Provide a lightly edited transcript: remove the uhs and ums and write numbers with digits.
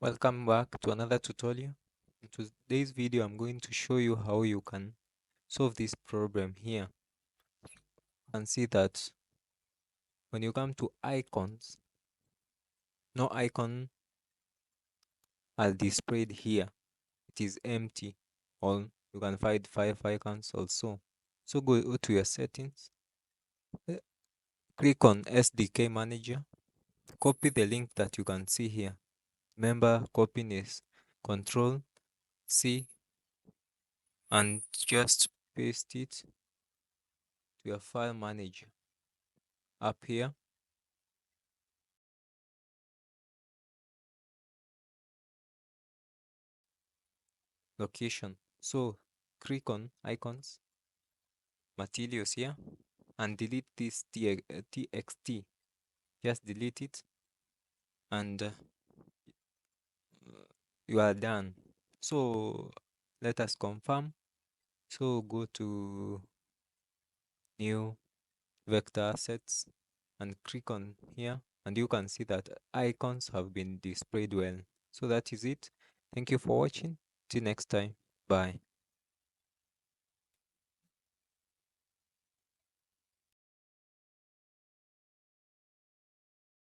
Welcome back to another tutorial. In today's video, I'm going to show you how you can solve this problem here. You can see that when you come to icons, no icon are displayed here. It is empty. Or you can find 5 icons also. So go to your settings, uh, click on SDK Manager, copy the link that you can see here. Remember, copying is Control C and just paste it to your file manager up here. Location. So click on icons, materials here, and delete this txt. Just delete it, and you are done. So let us confirm. So go to new vector assets and click on here, and you can see that icons have been displayed well. So that is it. Thank you for watching. Till next time. Bye.